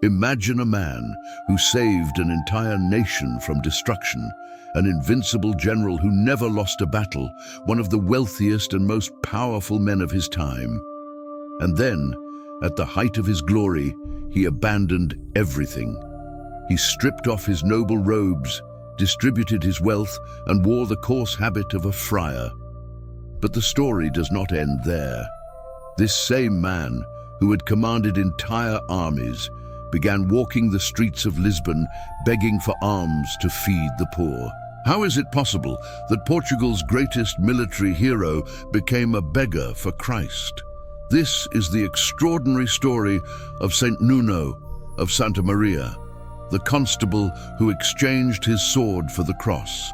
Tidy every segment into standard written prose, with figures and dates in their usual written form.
Imagine a man who saved an entire nation from destruction, an invincible general who never lost a battle, one of the wealthiest and most powerful men of his time. And then, at the height of his glory, he abandoned everything. He stripped off his noble robes, distributed his wealth, and wore the coarse habit of a friar. But the story does not end there. This same man, who had commanded entire armies, began walking the streets of Lisbon, begging for alms to feed the poor. How is it possible that Portugal's greatest military hero became a beggar for Christ? This is the extraordinary story of Saint Nuno of Santa Maria, the constable who exchanged his sword for the cross.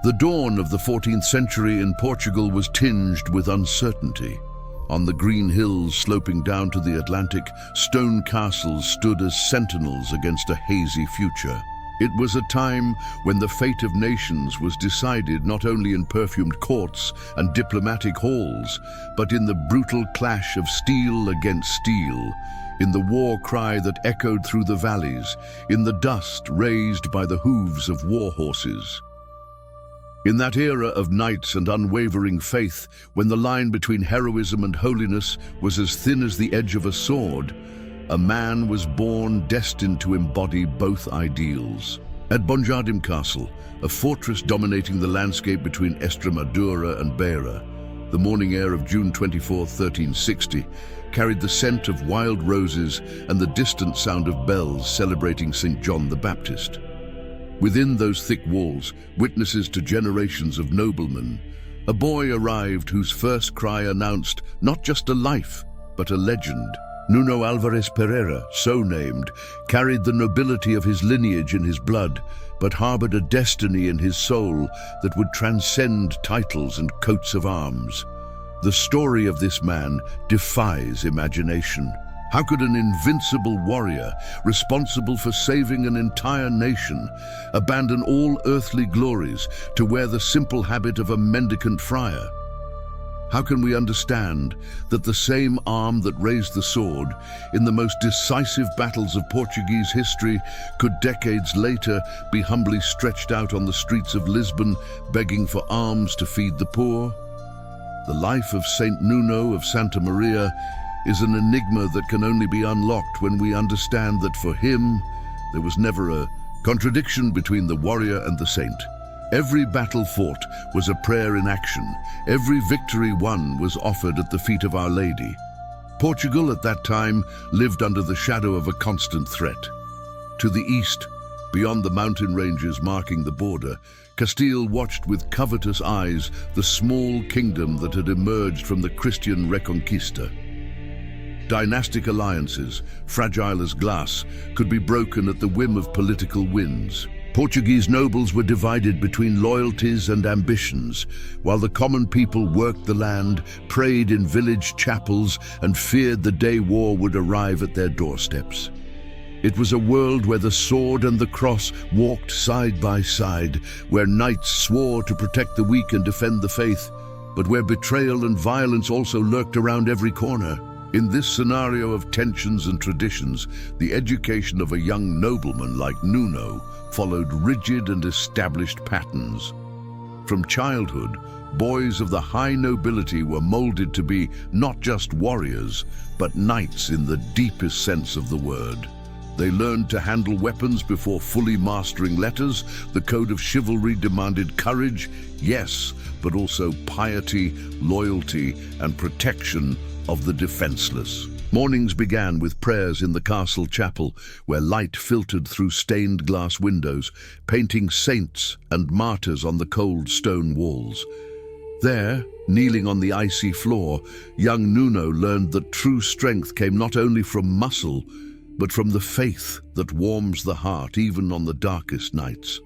The dawn of the 14th century in Portugal was tinged with uncertainty. On the green hills sloping down to the Atlantic, stone castles stood as sentinels against a hazy future. It was a time when the fate of nations was decided not only in perfumed courts and diplomatic halls, but in the brutal clash of steel against steel, in the war cry that echoed through the valleys, in the dust raised by the hooves of war horses. In that era of knights and unwavering faith, when the line between heroism and holiness was as thin as the edge of a sword, a man was born destined to embody both ideals. At Bonjardim Castle, a fortress dominating the landscape between Estremadura and Beira, the morning air of June 24, 1360, carried the scent of wild roses and the distant sound of bells celebrating St. John the Baptist. Within those thick walls, witnesses to generations of noblemen, a boy arrived whose first cry announced not just a life, but a legend. Nuno Álvares Pereira, so named, carried the nobility of his lineage in his blood, but harbored a destiny in his soul that would transcend titles and coats of arms. The story of this man defies imagination. How could an invincible warrior, responsible for saving an entire nation, abandon all earthly glories to wear the simple habit of a mendicant friar? How can we understand that the same arm that raised the sword in the most decisive battles of Portuguese history could decades later be humbly stretched out on the streets of Lisbon, begging for alms to feed the poor? The life of Saint Nuno of Santa Maria is an enigma that can only be unlocked when we understand that for him, there was never a contradiction between the warrior and the saint. Every battle fought was a prayer in action. Every victory won was offered at the feet of Our Lady. Portugal at that time lived under the shadow of a constant threat. To the east, beyond the mountain ranges marking the border, Castile watched with covetous eyes the small kingdom that had emerged from the Christian Reconquista. Dynastic alliances, fragile as glass, could be broken at the whim of political winds. Portuguese nobles were divided between loyalties and ambitions, while the common people worked the land, prayed in village chapels, and feared the day war would arrive at their doorsteps. It was a world where the sword and the cross walked side by side, where knights swore to protect the weak and defend the faith, but where betrayal and violence also lurked around every corner. In this scenario of tensions and traditions, the education of a young nobleman like Nuno followed rigid and established patterns. From childhood, boys of the high nobility were molded to be not just warriors, but knights in the deepest sense of the word. They learned to handle weapons before fully mastering letters. The code of chivalry demanded courage, yes, but also piety, loyalty, and protection of the defenseless. Mornings began with prayers in the castle chapel, where light filtered through stained glass windows, painting saints and martyrs on the cold stone walls. There, kneeling on the icy floor, young Nuno learned that true strength came not only from muscle, but from the faith that warms the heart even on the darkest nights.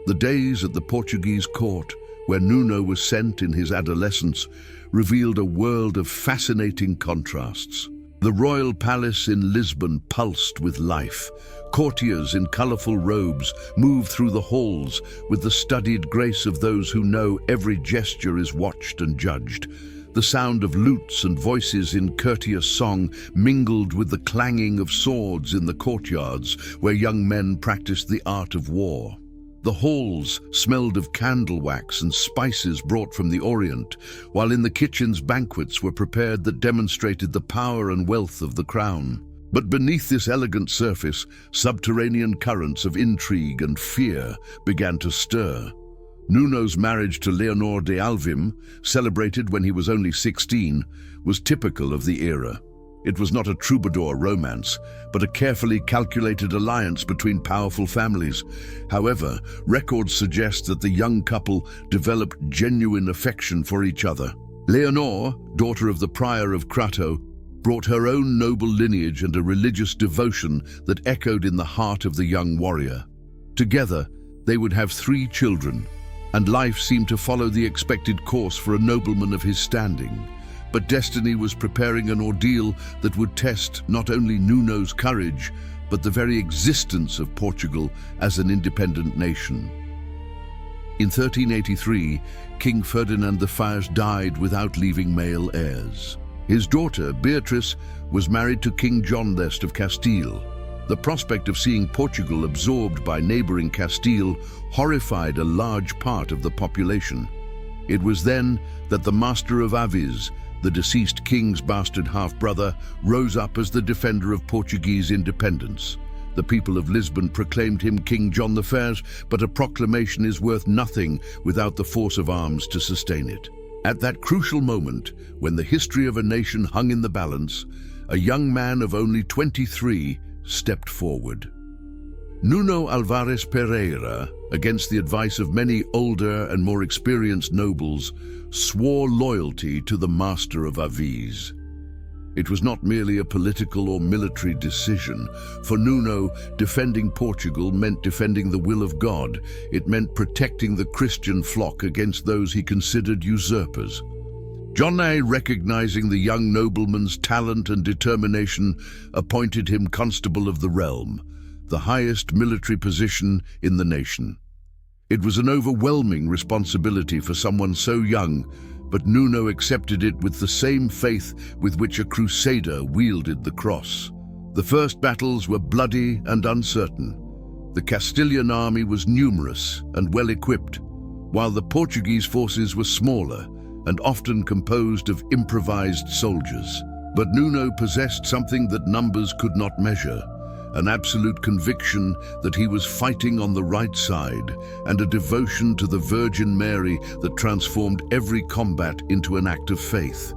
The days at the Portuguese court, where Nuno was sent in his adolescence, revealed a world of fascinating contrasts. The royal palace in Lisbon pulsed with life. Courtiers in colorful robes moved through the halls with the studied grace of those who know every gesture is watched and judged. The sound of lutes and voices in courteous song mingled with the clanging of swords in the courtyards where young men practiced the art of war. The halls smelled of candle wax and spices brought from the Orient, while in the kitchens banquets were prepared that demonstrated the power and wealth of the crown. But beneath this elegant surface, subterranean currents of intrigue and fear began to stir. Nuno's marriage to Leonor de Alvim, celebrated when he was only 16, was typical of the era. It was not a troubadour romance, but a carefully calculated alliance between powerful families. However, records suggest that the young couple developed genuine affection for each other. Leonor, daughter of the Prior of Crato, brought her own noble lineage and a religious devotion that echoed in the heart of the young warrior. Together, they would have 3 children, and life seemed to follow the expected course for a nobleman of his standing. But destiny was preparing an ordeal that would test not only Nuno's courage, but the very existence of Portugal as an independent nation. In 1383, King Ferdinand I died without leaving male heirs. His daughter, Beatrice, was married to King John I of Castile. The prospect of seeing Portugal absorbed by neighboring Castile horrified a large part of the population. It was then that the Master of Avis, the deceased king's bastard half-brother, rose up as the defender of Portuguese independence. The people of Lisbon proclaimed him King John I, but a proclamation is worth nothing without the force of arms to sustain it. At that crucial moment, when the history of a nation hung in the balance, a young man of only 23 stepped forward. Nuno Álvares Pereira, against the advice of many older and more experienced nobles, swore loyalty to the Master of Avis. It was not merely a political or military decision. For Nuno, defending Portugal meant defending the will of God. It meant protecting the Christian flock against those he considered usurpers. John A, recognizing the young nobleman's talent and determination, appointed him Constable of the Realm, the highest military position in the nation. It was an overwhelming responsibility for someone so young, but Nuno accepted it with the same faith with which a crusader wielded the cross. The first battles were bloody and uncertain. The Castilian army was numerous and well-equipped, while the Portuguese forces were smaller and often composed of improvised soldiers. But Nuno possessed something that numbers could not measure: an absolute conviction that he was fighting on the right side, and a devotion to the Virgin Mary that transformed every combat into an act of faith.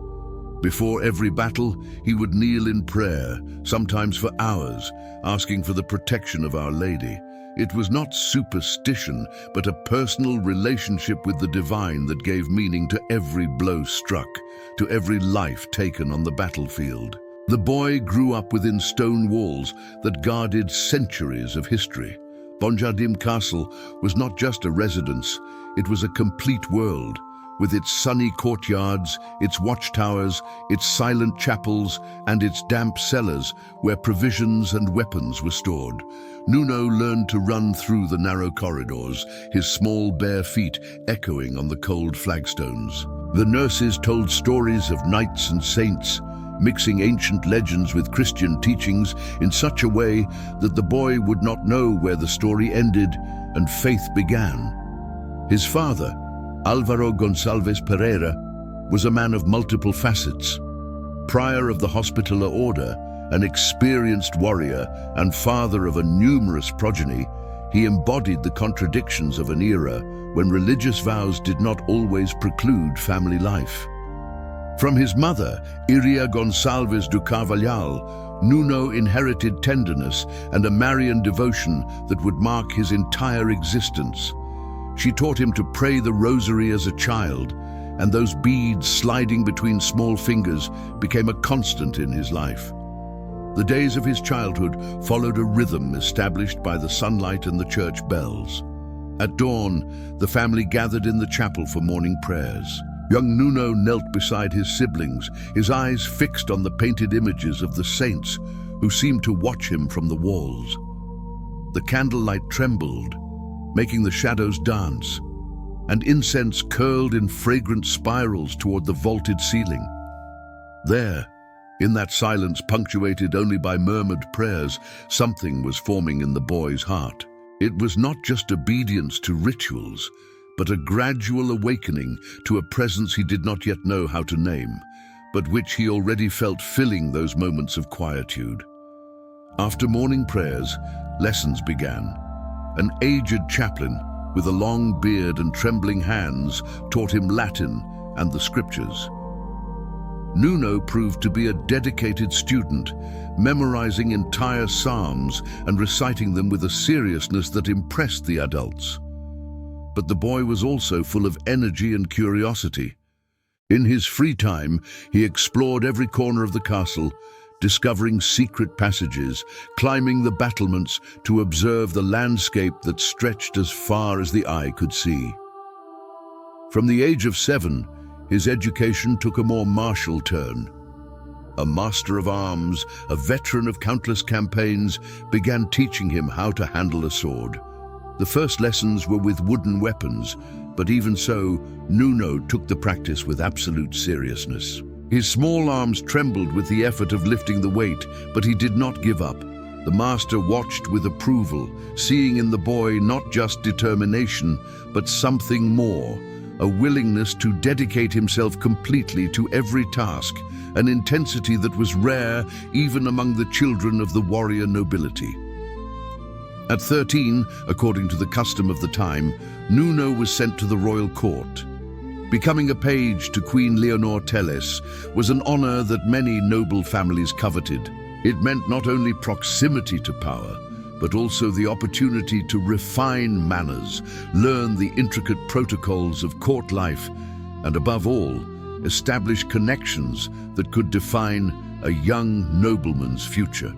Before every battle, he would kneel in prayer, sometimes for hours, asking for the protection of Our Lady. It was not superstition, but a personal relationship with the divine that gave meaning to every blow struck, to every life taken on the battlefield. The boy grew up within stone walls that guarded centuries of history. Bonjardim Castle was not just a residence, it was a complete world, with its sunny courtyards, its watchtowers, its silent chapels, and its damp cellars where provisions and weapons were stored. Nuno learned to run through the narrow corridors, his small bare feet echoing on the cold flagstones. The nurses told stories of knights and saints, mixing ancient legends with Christian teachings in such a way that the boy would not know where the story ended and faith began. His father, Álvaro Gonçalves Pereira, was a man of multiple facets. Prior of the Hospitaller Order, an experienced warrior and father of a numerous progeny, he embodied the contradictions of an era when religious vows did not always preclude family life. From his mother, Iria Gonçalves do Carvalhal, Nuno inherited tenderness and a Marian devotion that would mark his entire existence. She taught him to pray the rosary as a child, and those beads sliding between small fingers became a constant in his life. The days of his childhood followed a rhythm established by the sunlight and the church bells. At dawn, the family gathered in the chapel for morning prayers. Young Nuno knelt beside his siblings, his eyes fixed on the painted images of the saints who seemed to watch him from the walls. The candlelight trembled, making the shadows dance, and incense curled in fragrant spirals toward the vaulted ceiling. There, in that silence punctuated only by murmured prayers, something was forming in the boy's heart. It was not just obedience to rituals, but a gradual awakening to a presence he did not yet know how to name, but which he already felt filling those moments of quietude. After morning prayers, lessons began. An aged chaplain, with a long beard and trembling hands, taught him Latin and the scriptures. Nuno proved to be a dedicated student, memorizing entire psalms and reciting them with a seriousness that impressed the adults. But the boy was also full of energy and curiosity. In his free time, he explored every corner of the castle, discovering secret passages, climbing the battlements to observe the landscape that stretched as far as the eye could see. From the age of 7, his education took a more martial turn. A master of arms, a veteran of countless campaigns, began teaching him how to handle a sword. The first lessons were with wooden weapons, but even so, Nuno took the practice with absolute seriousness. His small arms trembled with the effort of lifting the weight, but he did not give up. The master watched with approval, seeing in the boy not just determination, but something more, a willingness to dedicate himself completely to every task, an intensity that was rare even among the children of the warrior nobility. At 13, according to the custom of the time, Nuno was sent to the royal court. Becoming a page to Queen Leonor Teles was an honor that many noble families coveted. It meant not only proximity to power, but also the opportunity to refine manners, learn the intricate protocols of court life, and above all, establish connections that could define a young nobleman's future.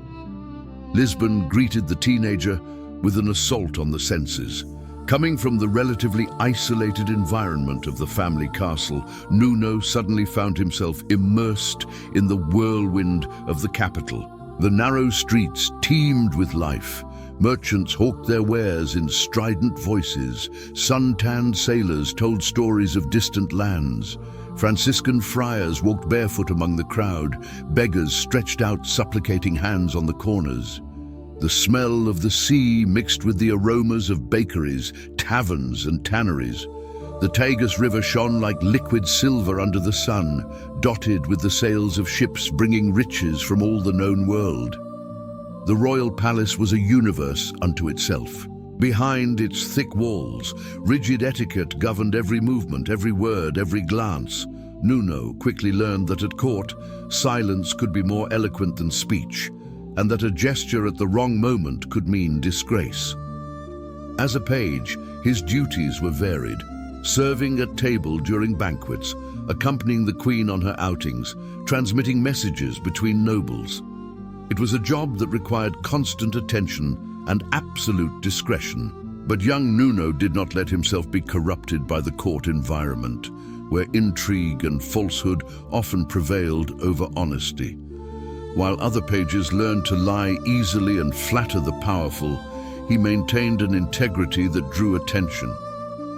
Lisbon greeted the teenager with an assault on the senses. Coming from the relatively isolated environment of the family castle, Nuno suddenly found himself immersed in the whirlwind of the capital. The narrow streets teemed with life. Merchants hawked their wares in strident voices. Sun-tanned sailors told stories of distant lands. Franciscan friars walked barefoot among the crowd. Beggars stretched out supplicating hands on the corners. The smell of the sea mixed with the aromas of bakeries, taverns and tanneries. The Tagus River shone like liquid silver under the sun, dotted with the sails of ships bringing riches from all the known world. The royal palace was a universe unto itself. Behind its thick walls, rigid etiquette governed every movement, every word, every glance. Nuno quickly learned that at court, silence could be more eloquent than speech, and that a gesture at the wrong moment could mean disgrace. As a page, his duties were varied, serving at table during banquets, accompanying the queen on her outings, transmitting messages between nobles. It was a job that required constant attention and absolute discretion, but young Nuno did not let himself be corrupted by the court environment, where intrigue and falsehood often prevailed over honesty. While other pages learned to lie easily and flatter the powerful, he maintained an integrity that drew attention.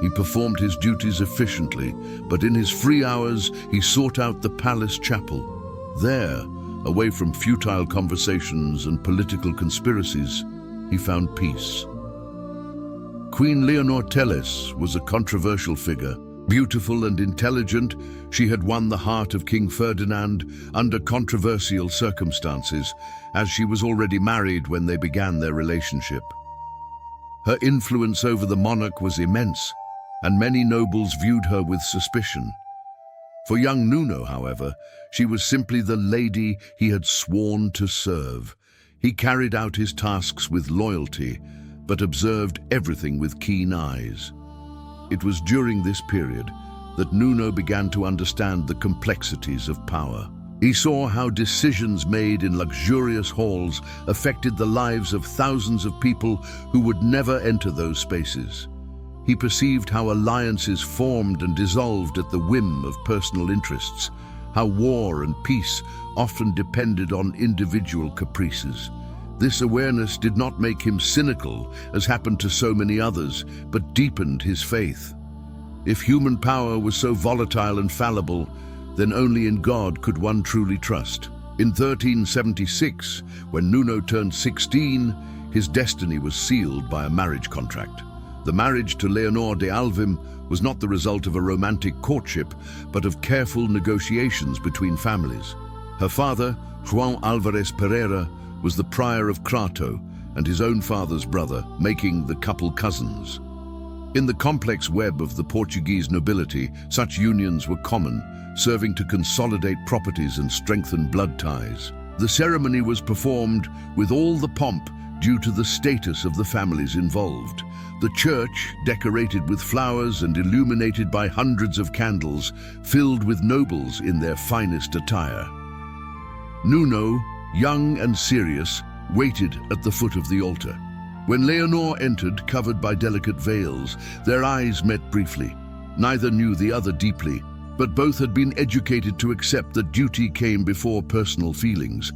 He performed his duties efficiently, but in his free hours he sought out the palace chapel. There, away from futile conversations and political conspiracies, he found peace. Queen Leonor Teles was a controversial figure. Beautiful and intelligent, she had won the heart of King Ferdinand under controversial circumstances, as she was already married when they began their relationship. Her influence over the monarch was immense, and many nobles viewed her with suspicion. For young Nuno, however, she was simply the lady he had sworn to serve. He carried out his tasks with loyalty, but observed everything with keen eyes. It was during this period that Nuno began to understand the complexities of power. He saw how decisions made in luxurious halls affected the lives of thousands of people who would never enter those spaces. He perceived how alliances formed and dissolved at the whim of personal interests, how war and peace often depended on individual caprices. This awareness did not make him cynical, as happened to so many others, but deepened his faith. If human power was so volatile and fallible, then only in God could one truly trust. In 1376, when Nuno turned 16, his destiny was sealed by a marriage contract. The marriage to Leonor de Alvim was not the result of a romantic courtship, but of careful negotiations between families. Her father, Nuno Álvares Pereira, was the prior of Crato and his own father's brother, making the couple cousins. In the complex web of the Portuguese nobility, such unions were common, serving to consolidate properties and strengthen blood ties. The ceremony was performed with all the pomp due to the status of the families involved. The church, decorated with flowers and illuminated by hundreds of candles, filled with nobles in their finest attire. Nuno, young and serious, waited at the foot of the altar. When Leonor entered, covered by delicate veils, their eyes met briefly. Neither knew the other deeply, but both had been educated to accept that duty came before personal feelings.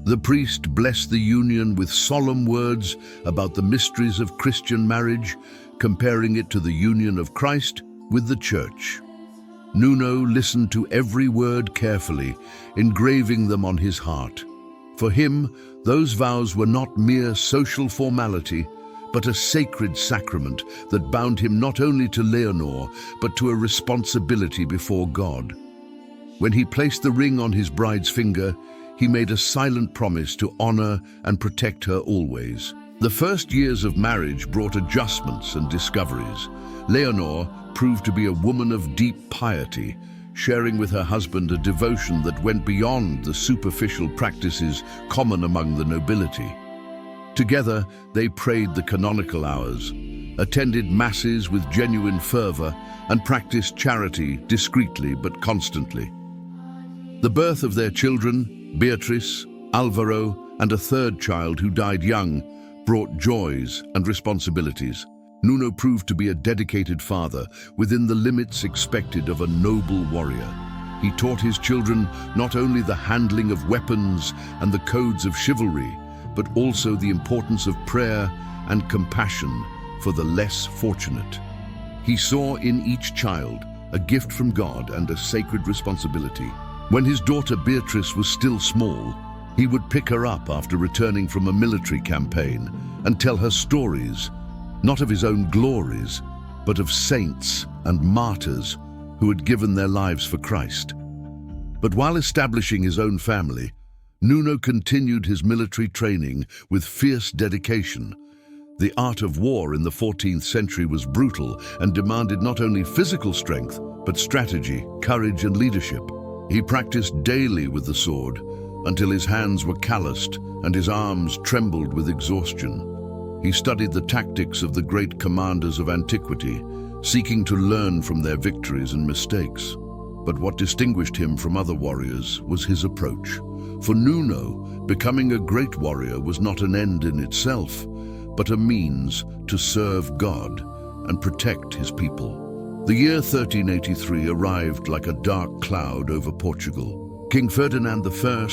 The priest blessed the union with solemn words about the mysteries of Christian marriage, comparing it to the union of Christ with the Church. Nuno listened to every word carefully, engraving them on his heart. For him, those vows were not mere social formality, but a sacred sacrament that bound him not only to Leonor, but to a responsibility before God. When he placed the ring on his bride's finger, he made a silent promise to honor and protect her always. The first years of marriage brought adjustments and discoveries. Leonor proved to be a woman of deep piety, sharing with her husband a devotion that went beyond the superficial practices common among the nobility. Together, they prayed the canonical hours, attended masses with genuine fervor, and practiced charity discreetly but constantly. The birth of their children, Beatrice, Alvaro, and a third child who died young, brought joys and responsibilities. Nuno proved to be a dedicated father within the limits expected of a noble warrior. He taught his children not only the handling of weapons and the codes of chivalry, but also the importance of prayer and compassion for the less fortunate. He saw in each child a gift from God and a sacred responsibility. When his daughter Beatrice was still small, he would pick her up after returning from a military campaign and tell her stories, not of his own glories, but of saints and martyrs who had given their lives for Christ. But while establishing his own family, Nuno continued his military training with fierce dedication. The art of war in the 14th century was brutal and demanded not only physical strength, but strategy, courage, and leadership. He practiced daily with the sword until his hands were calloused and his arms trembled with exhaustion. He studied the tactics of the great commanders of antiquity, seeking to learn from their victories and mistakes. But what distinguished him from other warriors was his approach. For Nuno, becoming a great warrior was not an end in itself, but a means to serve God and protect his people. The year 1383 arrived like a dark cloud over Portugal. King Ferdinand I,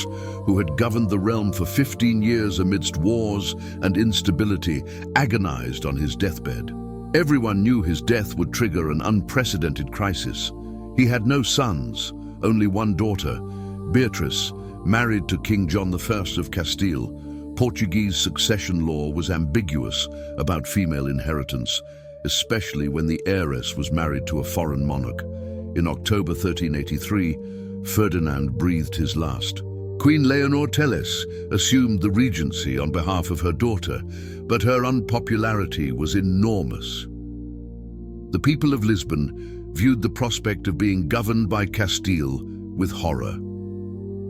who had governed the realm for 15 years amidst wars and instability, agonized on his deathbed. Everyone knew his death would trigger an unprecedented crisis. He had no sons, only one daughter, Beatrice, married to King John I of Castile. Portuguese succession law was ambiguous about female inheritance, especially when the heiress was married to a foreign monarch. In October 1383, Ferdinand breathed his last. Queen Leonor Teles assumed the regency on behalf of her daughter, but her unpopularity was enormous. The people of Lisbon viewed the prospect of being governed by Castile with horror.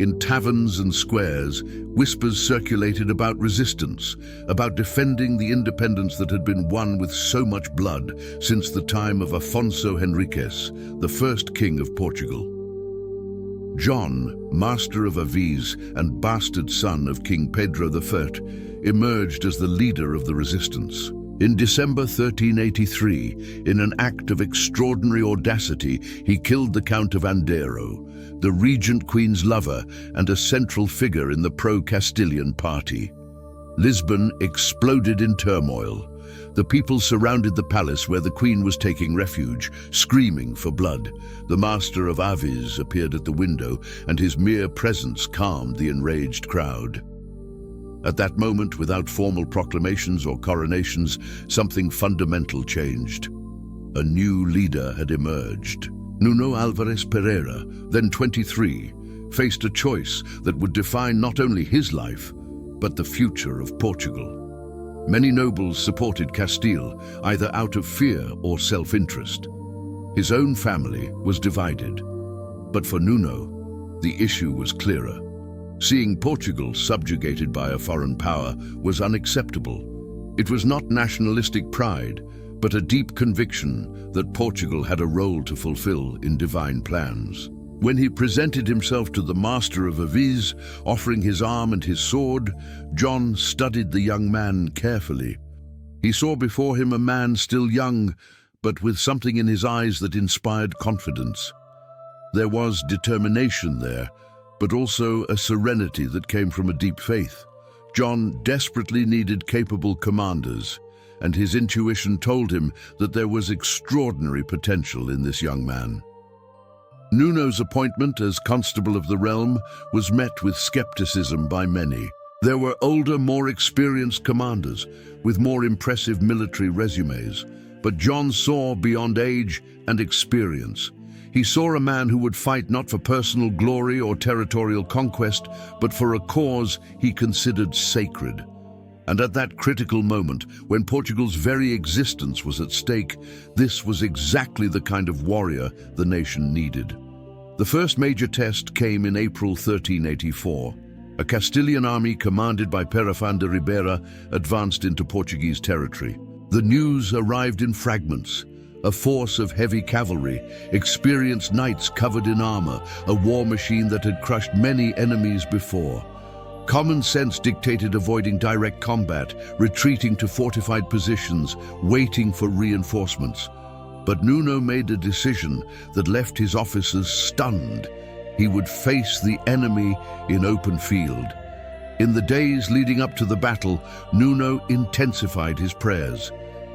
In taverns and squares, whispers circulated about resistance, about defending the independence that had been won with so much blood since the time of Afonso Henriques, the first king of Portugal. John, master of Avis and bastard son of King Pedro I, emerged as the leader of the resistance. In December 1383, in an act of extraordinary audacity, he killed the Count of Andero, the regent queen's lover and a central figure in the pro-Castilian party. Lisbon exploded in turmoil. The people surrounded the palace where the queen was taking refuge, screaming for blood. The master of Avis appeared at the window, and his mere presence calmed the enraged crowd. At that moment, without formal proclamations or coronations, something fundamental changed. A new leader had emerged. Nuno Álvares Pereira, then 23, faced a choice that would define not only his life, but the future of Portugal. Many nobles supported Castile, either out of fear or self-interest. His own family was divided. But for Nuno, the issue was clearer. Seeing Portugal subjugated by a foreign power was unacceptable. It was not nationalistic pride, but a deep conviction that Portugal had a role to fulfill in divine plans. When he presented himself to the master of Avis, offering his arm and his sword, John studied the young man carefully. He saw before him a man still young, but with something in his eyes that inspired confidence. There was determination there, but also a serenity that came from a deep faith. John desperately needed capable commanders, and his intuition told him that there was extraordinary potential in this young man. Nuno's appointment as Constable of the Realm was met with skepticism by many. There were older, more experienced commanders with more impressive military resumes, but John saw beyond age and experience. He saw a man who would fight not for personal glory or territorial conquest, but for a cause he considered sacred. And at that critical moment, when Portugal's very existence was at stake, this was exactly the kind of warrior the nation needed. The first major test came in April 1384. A Castilian army commanded by Perafan de Ribera advanced into Portuguese territory. The news arrived in fragments. A force of heavy cavalry, experienced knights covered in armor, a war machine that had crushed many enemies before. Common sense dictated avoiding direct combat, retreating to fortified positions, waiting for reinforcements. But Nuno made a decision that left his officers stunned. He would face the enemy in open field. In the days leading up to the battle, Nuno intensified his prayers.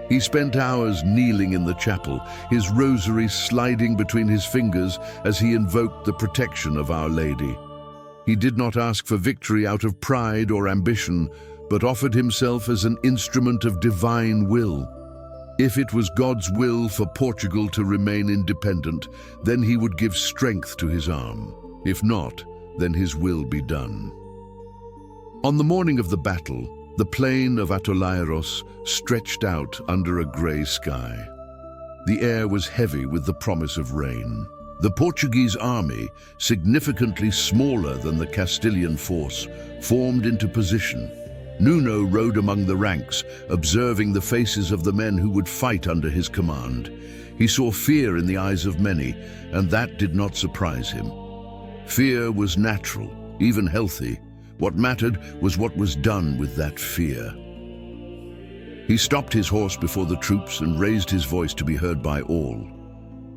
He spent hours kneeling in the chapel, his rosary sliding between his fingers as he invoked the protection of Our Lady. He did not ask for victory out of pride or ambition, but offered himself as an instrument of divine will. If it was God's will for Portugal to remain independent, then he would give strength to his arm. If not, then his will be done. On the morning of the battle, the plain of Atoleiros stretched out under a grey sky. The air was heavy with the promise of rain. The Portuguese army, significantly smaller than the Castilian force, formed into position. Nuno rode among the ranks, observing the faces of the men who would fight under his command. He saw fear in the eyes of many, and that did not surprise him. Fear was natural, even healthy. What mattered was what was done with that fear. He stopped his horse before the troops and raised his voice to be heard by all.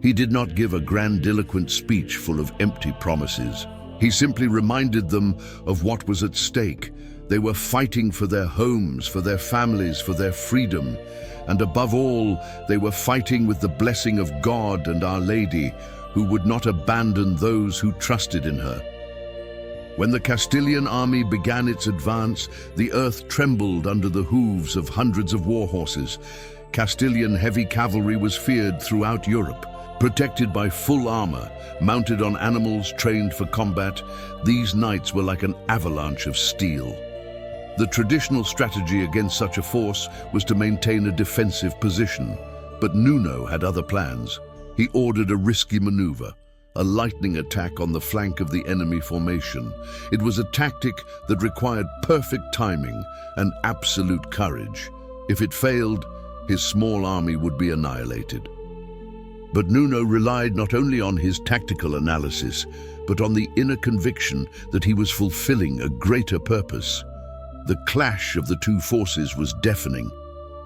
He did not give a grandiloquent speech full of empty promises. He simply reminded them of what was at stake. They were fighting for their homes, for their families, for their freedom. And above all, they were fighting with the blessing of God and Our Lady, who would not abandon those who trusted in her. When the Castilian army began its advance, the earth trembled under the hooves of hundreds of war horses. Castilian heavy cavalry was feared throughout Europe. Protected by full armor, mounted on animals trained for combat, these knights were like an avalanche of steel. The traditional strategy against such a force was to maintain a defensive position, but Nuno had other plans. He ordered a risky maneuver, a lightning attack on the flank of the enemy formation. It was a tactic that required perfect timing and absolute courage. If it failed, his small army would be annihilated. But Nuno relied not only on his tactical analysis, but on the inner conviction that he was fulfilling a greater purpose. The clash of the two forces was deafening.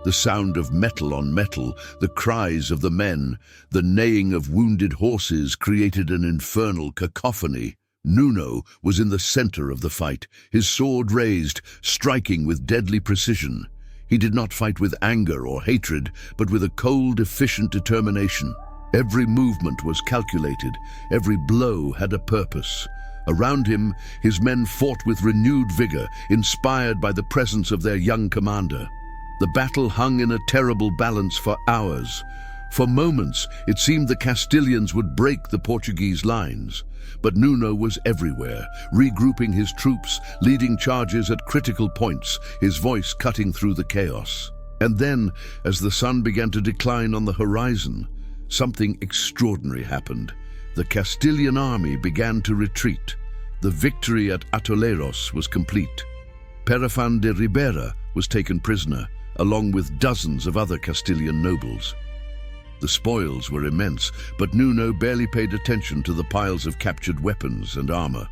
The sound of metal on metal, the cries of the men, the neighing of wounded horses created an infernal cacophony. Nuno was in the center of the fight, his sword raised, striking with deadly precision. He did not fight with anger or hatred, but with a cold, efficient determination. Every movement was calculated, every blow had a purpose. Around him, his men fought with renewed vigor, inspired by the presence of their young commander. The battle hung in a terrible balance for hours. For moments, it seemed the Castilians would break the Portuguese lines. But Nuno was everywhere, regrouping his troops, leading charges at critical points, his voice cutting through the chaos. And then, as the sun began to decline on the horizon, something extraordinary happened. The Castilian army began to retreat. The victory at Atoleiros was complete. Perafan de Ribera was taken prisoner, along with dozens of other Castilian nobles. The spoils were immense, but Nuno barely paid attention to the piles of captured weapons and armor.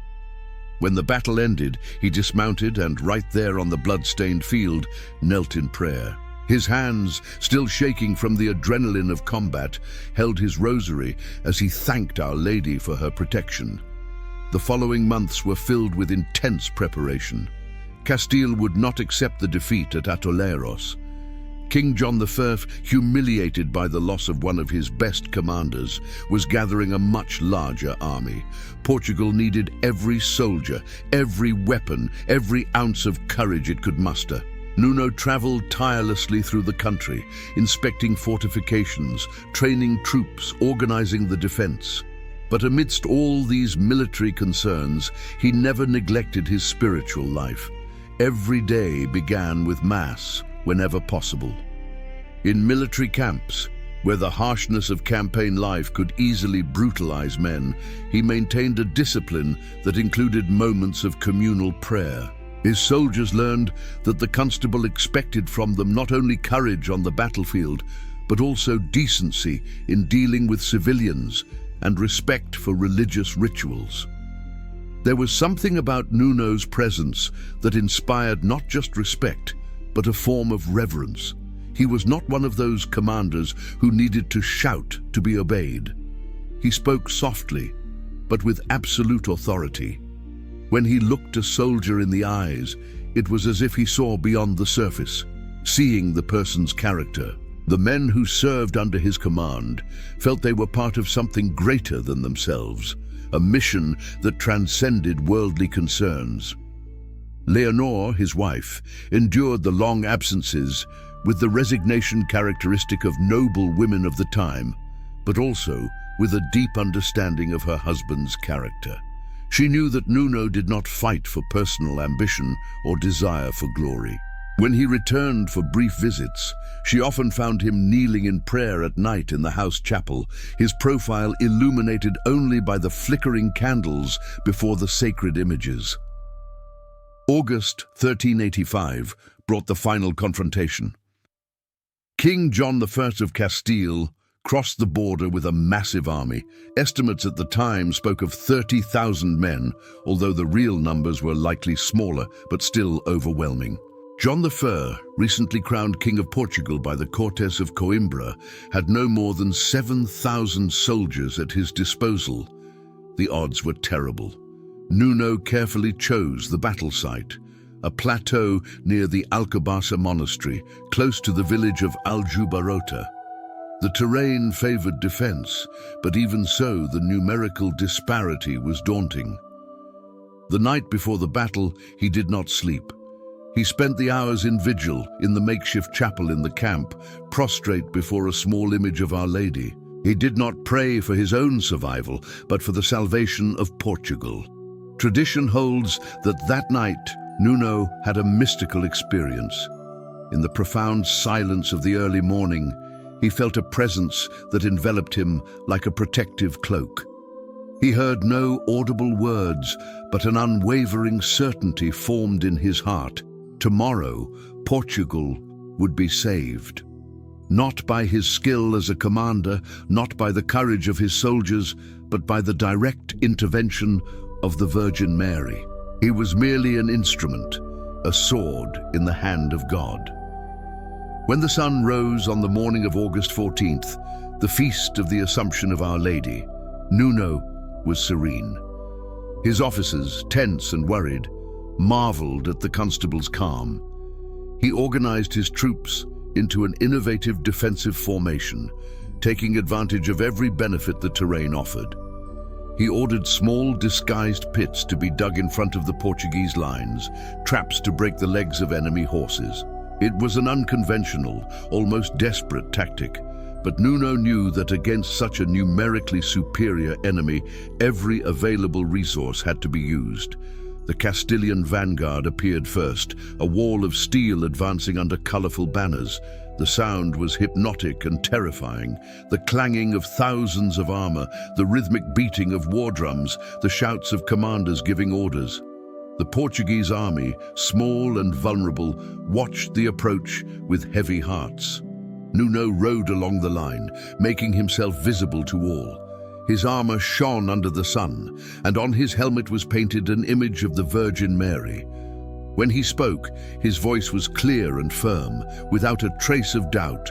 When the battle ended, he dismounted and, right there on the blood-stained field, knelt in prayer. His hands, still shaking from the adrenaline of combat, held his rosary as he thanked Our Lady for her protection. The following months were filled with intense preparation. Castile would not accept the defeat at Atoleiros. King John I, humiliated by the loss of one of his best commanders, was gathering a much larger army. Portugal needed every soldier, every weapon, every ounce of courage it could muster. Nuno traveled tirelessly through the country, inspecting fortifications, training troops, organizing the defense. But amidst all these military concerns, he never neglected his spiritual life. Every day began with Mass, whenever possible. In military camps, where the harshness of campaign life could easily brutalize men, he maintained a discipline that included moments of communal prayer. His soldiers learned that the constable expected from them not only courage on the battlefield, but also decency in dealing with civilians and respect for religious rituals. There was something about Nuno's presence that inspired not just respect, but a form of reverence. He was not one of those commanders who needed to shout to be obeyed. He spoke softly, but with absolute authority. When he looked a soldier in the eyes, it was as if he saw beyond the surface, seeing the person's character. The men who served under his command felt they were part of something greater than themselves, a mission that transcended worldly concerns. Leonor, his wife, endured the long absences with the resignation characteristic of noble women of the time, but also with a deep understanding of her husband's character. She knew that Nuno did not fight for personal ambition or desire for glory. When he returned for brief visits, she often found him kneeling in prayer at night in the house chapel, his profile illuminated only by the flickering candles before the sacred images. August 1385 brought the final confrontation. King John I of Castile crossed the border with a massive army. Estimates at the time spoke of 30,000 men, although the real numbers were likely smaller, but still overwhelming. John I, recently crowned King of Portugal by the Cortes of Coimbra, had no more than 7,000 soldiers at his disposal. The odds were terrible. Nuno carefully chose the battle site, a plateau near the Alcobaça monastery, close to the village of Aljubarrota. The terrain favored defense, but even so, the numerical disparity was daunting. The night before the battle, he did not sleep. He spent the hours in vigil in the makeshift chapel in the camp, prostrate before a small image of Our Lady. He did not pray for his own survival, but for the salvation of Portugal. Tradition holds that night, Nuno had a mystical experience. In the profound silence of the early morning, he felt a presence that enveloped him like a protective cloak. He heard no audible words, but an unwavering certainty formed in his heart. Tomorrow, Portugal would be saved. Not by his skill as a commander, not by the courage of his soldiers, but by the direct intervention of the Virgin Mary. He was merely an instrument, a sword in the hand of God. When the sun rose on the morning of August 14th, the feast of the Assumption of Our Lady, Nuno was serene. His officers, tense and worried, marveled at the constable's calm. He organized his troops into an innovative defensive formation, taking advantage of every benefit the terrain offered. He ordered small, disguised pits to be dug in front of the Portuguese lines, traps to break the legs of enemy horses. It was an unconventional, almost desperate tactic, but Nuno knew that against such a numerically superior enemy, every available resource had to be used. The Castilian vanguard appeared first, a wall of steel advancing under colorful banners. The sound was hypnotic and terrifying. The clanging of thousands of armor, the rhythmic beating of war drums, the shouts of commanders giving orders. The Portuguese army, small and vulnerable, watched the approach with heavy hearts. Nuno rode along the line, making himself visible to all. His armor shone under the sun, and on his helmet was painted an image of the Virgin Mary. When he spoke, his voice was clear and firm, without a trace of doubt.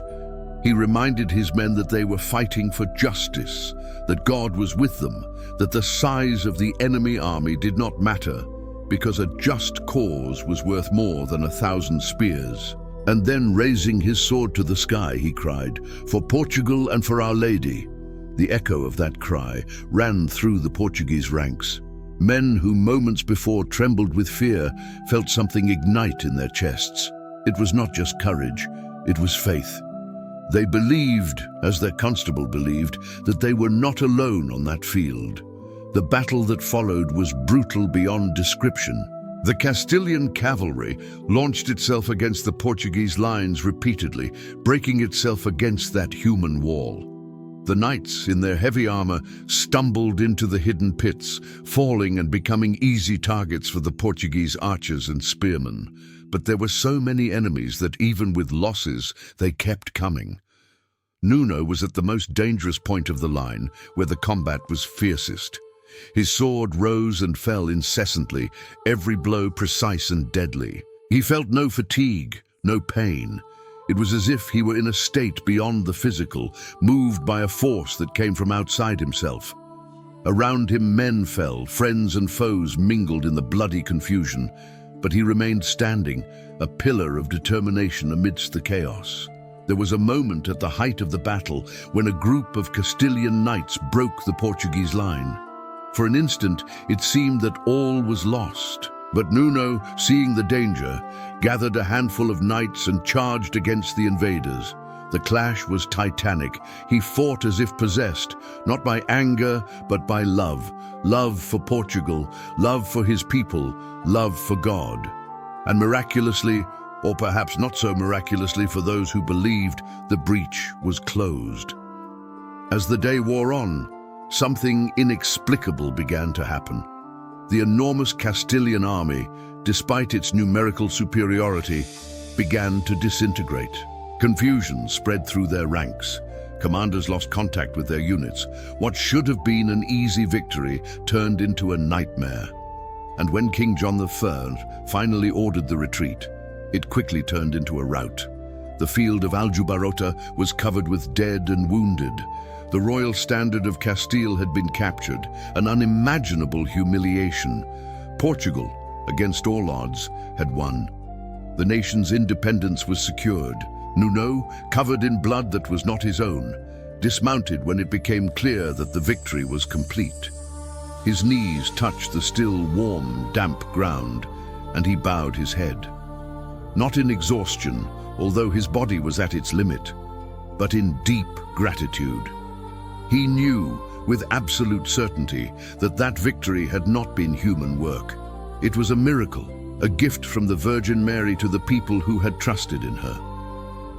He reminded his men that they were fighting for justice, that God was with them, that the size of the enemy army did not matter, because a just cause was worth more than 1,000 spears. And then, raising his sword to the sky, he cried, "For Portugal and for Our Lady." The echo of that cry ran through the Portuguese ranks. Men who moments before trembled with fear felt something ignite in their chests. It was not just courage, it was faith. They believed, as their constable believed, that they were not alone on that field. The battle that followed was brutal beyond description. The Castilian cavalry launched itself against the Portuguese lines repeatedly, breaking itself against that human wall. The knights, in their heavy armor, stumbled into the hidden pits, falling and becoming easy targets for the Portuguese archers and spearmen. But there were so many enemies that even with losses, they kept coming. Nuno was at the most dangerous point of the line, where the combat was fiercest. His sword rose and fell incessantly, every blow precise and deadly. He felt no fatigue, no pain. It was as if he were in a state beyond the physical, moved by a force that came from outside himself. Around him men fell, friends and foes mingled in the bloody confusion, but he remained standing, a pillar of determination amidst the chaos. There was a moment at the height of the battle when a group of Castilian knights broke the Portuguese line. For an instant, it seemed that all was lost. But Nuno, seeing the danger, gathered a handful of knights and charged against the invaders. The clash was titanic. He fought as if possessed, not by anger, but by love. Love for Portugal, love for his people, love for God. And miraculously, or perhaps not so miraculously for those who believed, the breach was closed. As the day wore on, something inexplicable began to happen. The enormous Castilian army, despite its numerical superiority, began to disintegrate. Confusion spread through their ranks. Commanders lost contact with their units. What should have been an easy victory turned into a nightmare. And when King John I finally ordered the retreat, it quickly turned into a rout. The field of Aljubarrota was covered with dead and wounded. The royal standard of Castile had been captured, an unimaginable humiliation. Portugal, against all odds, had won. The nation's independence was secured. Nuno, covered in blood that was not his own, dismounted when it became clear that the victory was complete. His knees touched the still warm, damp ground, and he bowed his head. Not in exhaustion, although his body was at its limit, but in deep gratitude. He knew, with absolute certainty, that that victory had not been human work. It was a miracle, a gift from the Virgin Mary to the people who had trusted in her.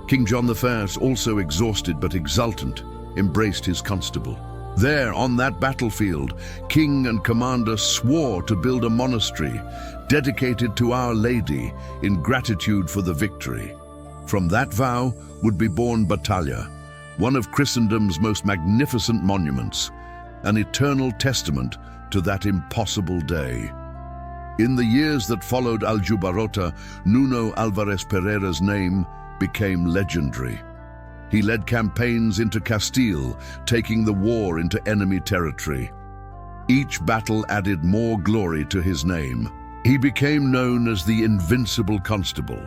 King John I, also exhausted but exultant, embraced his constable. There, on that battlefield, king and commander swore to build a monastery dedicated to Our Lady in gratitude for the victory. From that vow would be born Batalha, one of Christendom's most magnificent monuments, an eternal testament to that impossible day. In the years that followed Aljubarrota, Nuno Álvares Pereira's name became legendary. He led campaigns into Castile, taking the war into enemy territory. Each battle added more glory to his name. He became known as the Invincible Constable,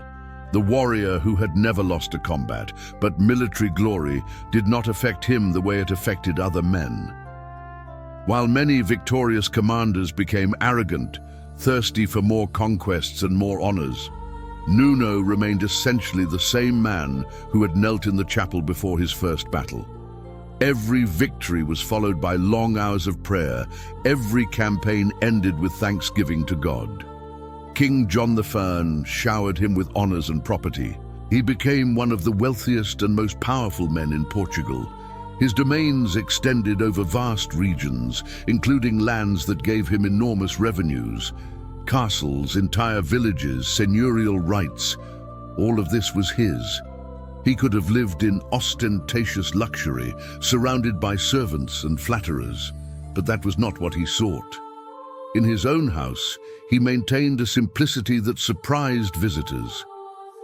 The warrior who had never lost a combat, but military glory did not affect him the way it affected other men. While many victorious commanders became arrogant, thirsty for more conquests and more honors, Nuno remained essentially the same man who had knelt in the chapel before his first battle. Every victory was followed by long hours of prayer. Every campaign ended with thanksgiving to God. King John I showered him with honors and property. He became one of the wealthiest and most powerful men in Portugal. His domains extended over vast regions, including lands that gave him enormous revenues. Castles, entire villages, seigneurial rights, all of this was his. He could have lived in ostentatious luxury, surrounded by servants and flatterers, but that was not what he sought. In his own house, he maintained a simplicity that surprised visitors.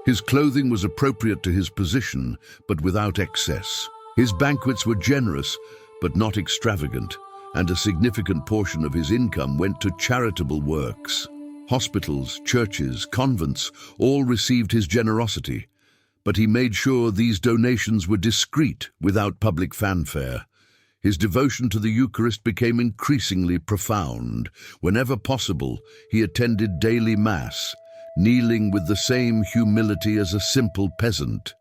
His clothing was appropriate to his position, but without excess. His banquets were generous, but not extravagant, and a significant portion of his income went to charitable works. Hospitals, churches, convents, all received his generosity, but he made sure these donations were discreet, without public fanfare. His devotion to the Eucharist became increasingly profound. Whenever possible, he attended daily Mass, kneeling with the same humility as a simple peasant.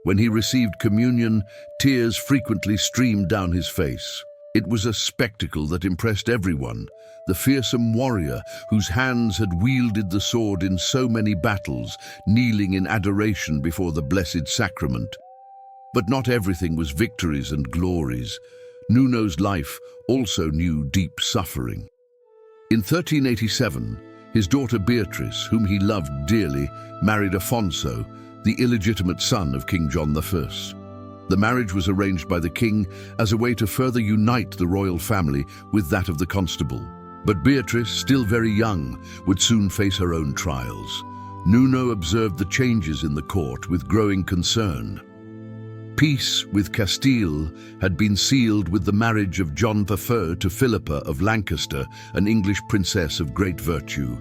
When he received communion, tears frequently streamed down his face. It was a spectacle that impressed everyone. The fearsome warrior, whose hands had wielded the sword in so many battles, kneeling in adoration before the Blessed Sacrament. But not everything was victories and glories. Nuno's life also knew deep suffering. In 1387, his daughter Beatrice, whom he loved dearly, married Afonso, the illegitimate son of King John I. The marriage was arranged by the king as a way to further unite the royal family with that of the constable. But Beatrice, still very young, would soon face her own trials. Nuno observed the changes in the court with growing concern. Peace with Castile had been sealed with the marriage of John I to Philippa of Lancaster, an English princess of great virtue.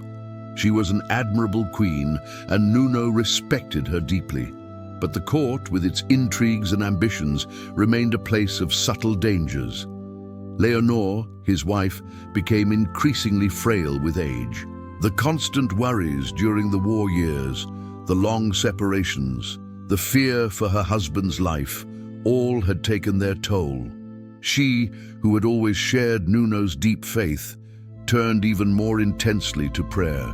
She was an admirable queen, and Nuno respected her deeply. But the court, with its intrigues and ambitions, remained a place of subtle dangers. Leonor, his wife, became increasingly frail with age. The constant worries during the war years, the long separations, the fear for her husband's life, all had taken their toll. She, who had always shared Nuno's deep faith, turned even more intensely to prayer.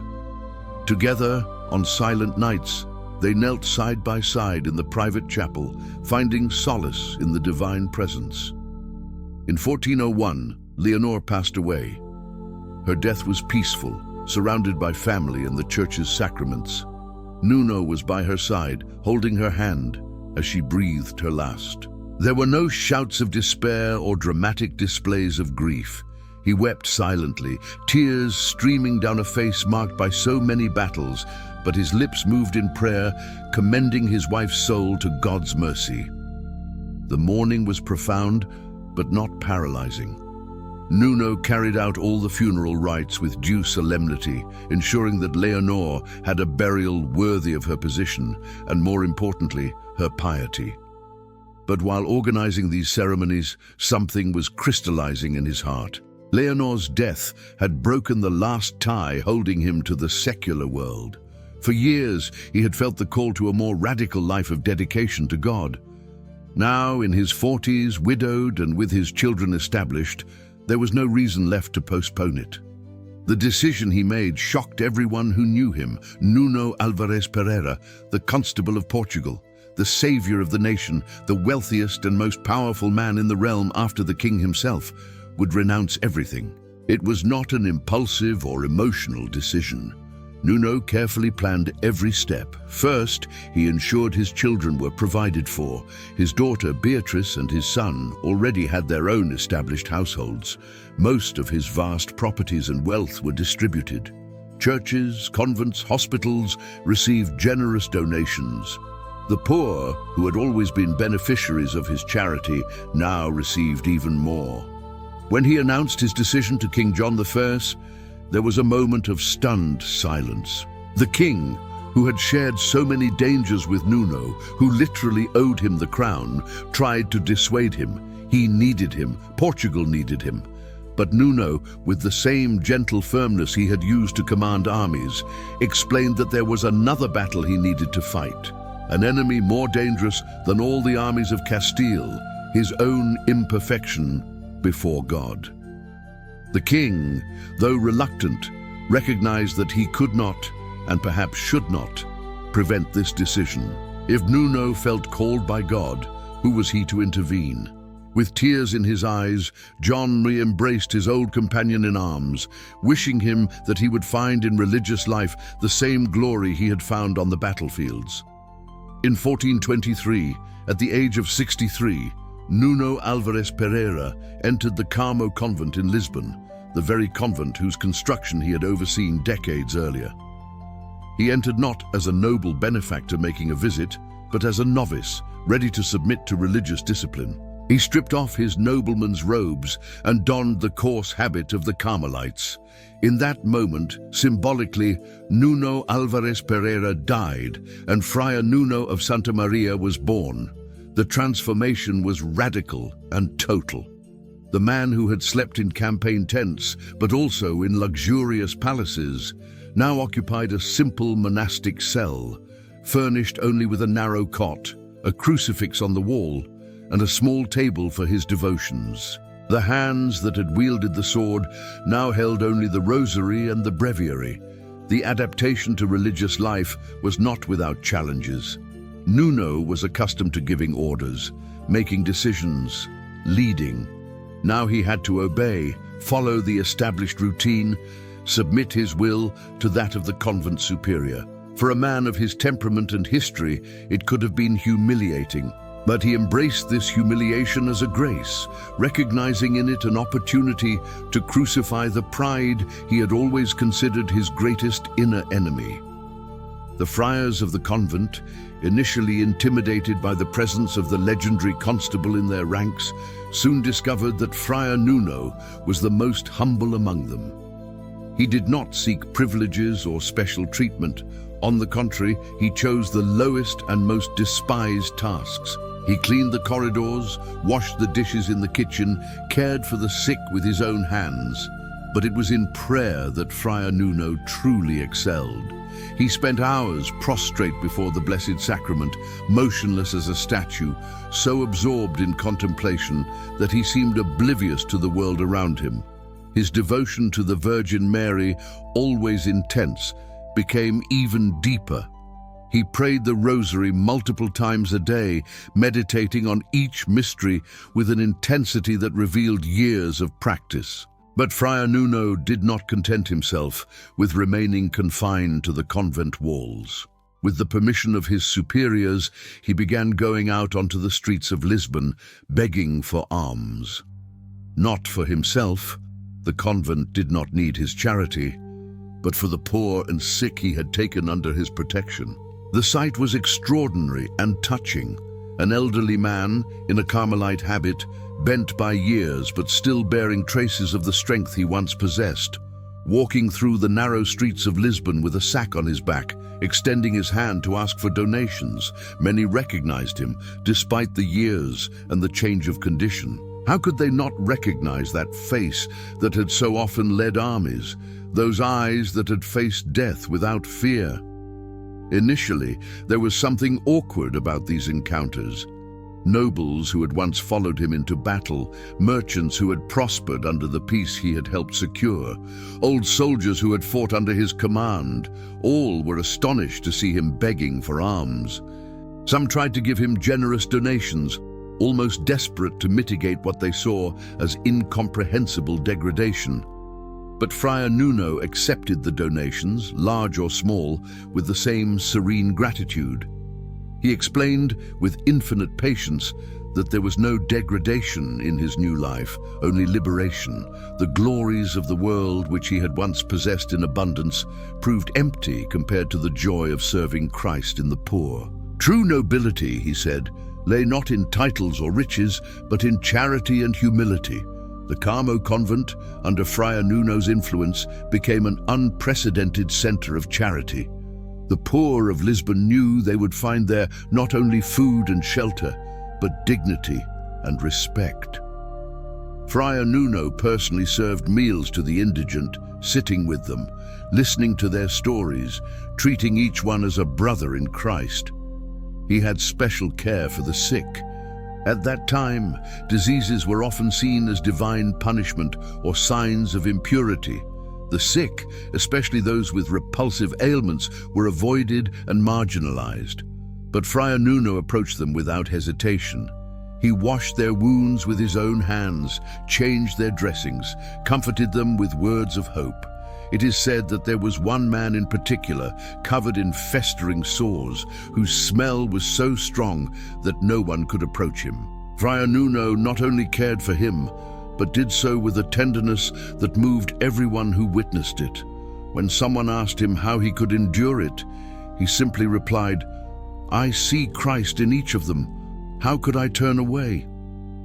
Together, on silent nights, they knelt side by side in the private chapel, finding solace in the divine presence. In 1401, Leonor passed away. Her death was peaceful, surrounded by family and the church's sacraments. Nuno was by her side, holding her hand as she breathed her last. There were no shouts of despair or dramatic displays of grief. He wept silently, tears streaming down a face marked by so many battles, but his lips moved in prayer, commending his wife's soul to God's mercy. The mourning was profound, but not paralyzing. Nuno carried out all the funeral rites with due solemnity, ensuring that Leonor had a burial worthy of her position, and more importantly, her piety. But while organizing these ceremonies, something was crystallizing in his heart. Leonor's death had broken the last tie holding him to the secular world. For years, he had felt the call to a more radical life of dedication to God. Now, in his 40s, widowed and with his children established, there was no reason left to postpone it. The decision he made shocked everyone who knew him. Nuno Álvares Pereira, the Constable of Portugal, the savior of the nation, the wealthiest and most powerful man in the realm after the king himself, would renounce everything. It was not an impulsive or emotional decision. Nuno carefully planned every step. First, he ensured his children were provided for. His daughter Beatrice and his son already had their own established households. Most of his vast properties and wealth were distributed. Churches, convents, hospitals received generous donations. The poor, who had always been beneficiaries of his charity, now received even more. When he announced his decision to King John I, there was a moment of stunned silence. The king, who had shared so many dangers with Nuno, who literally owed him the crown, tried to dissuade him. He needed him. Portugal needed him. But Nuno, with the same gentle firmness he had used to command armies, explained that there was another battle he needed to fight, an enemy more dangerous than all the armies of Castile, his own imperfection before God. The king, though reluctant, recognized that he could not, and perhaps should not, prevent this decision. If Nuno felt called by God, who was he to intervene? With tears in his eyes, John re-embraced his old companion in arms, wishing him that he would find in religious life the same glory he had found on the battlefields. In 1423, at the age of 63, Nuno Álvares Pereira entered the Carmo convent in Lisbon, the very convent whose construction he had overseen decades earlier. He entered not as a noble benefactor making a visit, but as a novice, ready to submit to religious discipline. He stripped off his nobleman's robes and donned the coarse habit of the Carmelites. In that moment, symbolically, Nuno Álvares Pereira died and Friar Nuno of Santa Maria was born. The transformation was radical and total. The man who had slept in campaign tents, but also in luxurious palaces, now occupied a simple monastic cell, furnished only with a narrow cot, a crucifix on the wall, and a small table for his devotions. The hands that had wielded the sword now held only the rosary and the breviary. The adaptation to religious life was not without challenges. Nuno was accustomed to giving orders, making decisions, leading. Now he had to obey, follow the established routine, submit his will to that of the convent superior. For a man of his temperament and history, it could have been humiliating. But he embraced this humiliation as a grace, recognizing in it an opportunity to crucify the pride he had always considered his greatest inner enemy. The friars of the convent, initially intimidated by the presence of the legendary constable in their ranks, soon discovered that Friar Nuno was the most humble among them. He did not seek privileges or special treatment. On the contrary, he chose the lowest and most despised tasks. He cleaned the corridors, washed the dishes in the kitchen, cared for the sick with his own hands. But it was in prayer that Friar Nuno truly excelled. He spent hours prostrate before the Blessed Sacrament, motionless as a statue, so absorbed in contemplation that he seemed oblivious to the world around him. His devotion to the Virgin Mary, always intense, became even deeper. He prayed the rosary multiple times a day, meditating on each mystery with an intensity that revealed years of practice. But Friar Nuno did not content himself with remaining confined to the convent walls. With the permission of his superiors, he began going out onto the streets of Lisbon, begging for alms. Not for himself, the convent did not need his charity, but for the poor and sick he had taken under his protection. The sight was extraordinary and touching. An elderly man in a Carmelite habit, bent by years but still bearing traces of the strength he once possessed, walking through the narrow streets of Lisbon with a sack on his back, extending his hand to ask for donations. Many recognized him, despite the years and the change of condition. How could they not recognize that face that had so often led armies, those eyes that had faced death without fear? Initially, there was something awkward about these encounters. Nobles who had once followed him into battle, merchants who had prospered under the peace he had helped secure, old soldiers who had fought under his command, all were astonished to see him begging for alms. Some tried to give him generous donations, almost desperate to mitigate what they saw as incomprehensible degradation. But Friar Nuno accepted the donations, large or small, with the same serene gratitude. He explained with infinite patience that there was no degradation in his new life, only liberation. The glories of the world which he had once possessed in abundance proved empty compared to the joy of serving Christ in the poor. True nobility, he said, lay not in titles or riches, but in charity and humility. The Carmo convent, under Friar Nuno's influence, became an unprecedented center of charity. The poor of Lisbon knew they would find there not only food and shelter, but dignity and respect. Friar Nuno personally served meals to the indigent, sitting with them, listening to their stories, treating each one as a brother in Christ. He had special care for the sick. At that time, diseases were often seen as divine punishment or signs of impurity. The sick, especially those with repulsive ailments, were avoided and marginalized. But Friar Nuno approached them without hesitation. He washed their wounds with his own hands, changed their dressings, comforted them with words of hope. It is said that there was one man in particular, covered in festering sores, whose smell was so strong that no one could approach him. Friar Nuno not only cared for him, but did so with a tenderness that moved everyone who witnessed it. When someone asked him how he could endure it, he simply replied, "I see Christ in each of them. How could I turn away?"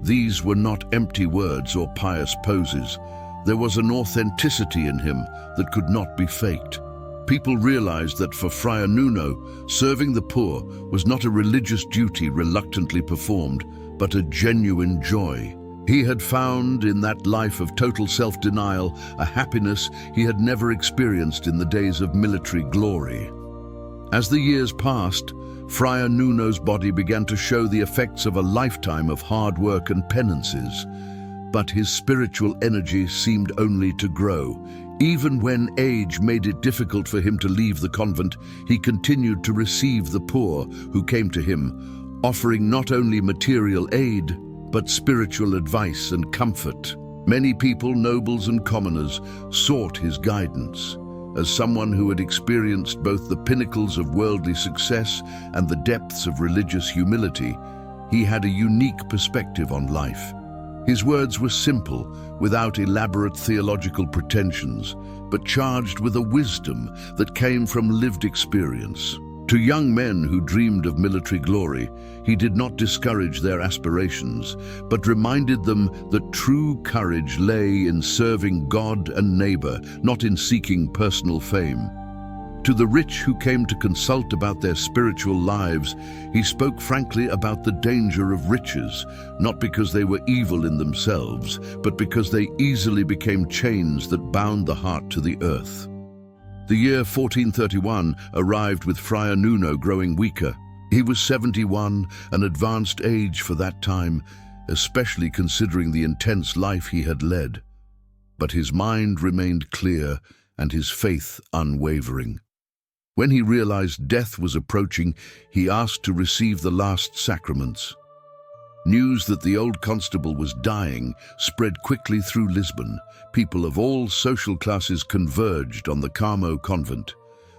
These were not empty words or pious poses. There was an authenticity in him that could not be faked. People realized that for Friar Nuno, serving the poor was not a religious duty reluctantly performed, but a genuine joy. He had found in that life of total self-denial a happiness he had never experienced in the days of military glory. As the years passed, Friar Nuno's body began to show the effects of a lifetime of hard work and penances, but his spiritual energy seemed only to grow. Even when age made it difficult for him to leave the convent, he continued to receive the poor who came to him, offering not only material aid, but spiritual advice and comfort. Many people, nobles and commoners, sought his guidance. As someone who had experienced both the pinnacles of worldly success and the depths of religious humility, he had a unique perspective on life. His words were simple, without elaborate theological pretensions, but charged with a wisdom that came from lived experience. To young men who dreamed of military glory, he did not discourage their aspirations, but reminded them that true courage lay in serving God and neighbor, not in seeking personal fame. To the rich who came to consult about their spiritual lives, he spoke frankly about the danger of riches, not because they were evil in themselves, but because they easily became chains that bound the heart to the earth. The year 1431 arrived with Friar Nuno growing weaker. He was 71, an advanced age for that time, especially considering the intense life he had led. But his mind remained clear and his faith unwavering. When he realized death was approaching, he asked to receive the last sacraments. News that the old constable was dying spread quickly through Lisbon. People of all social classes converged on the Carmo convent.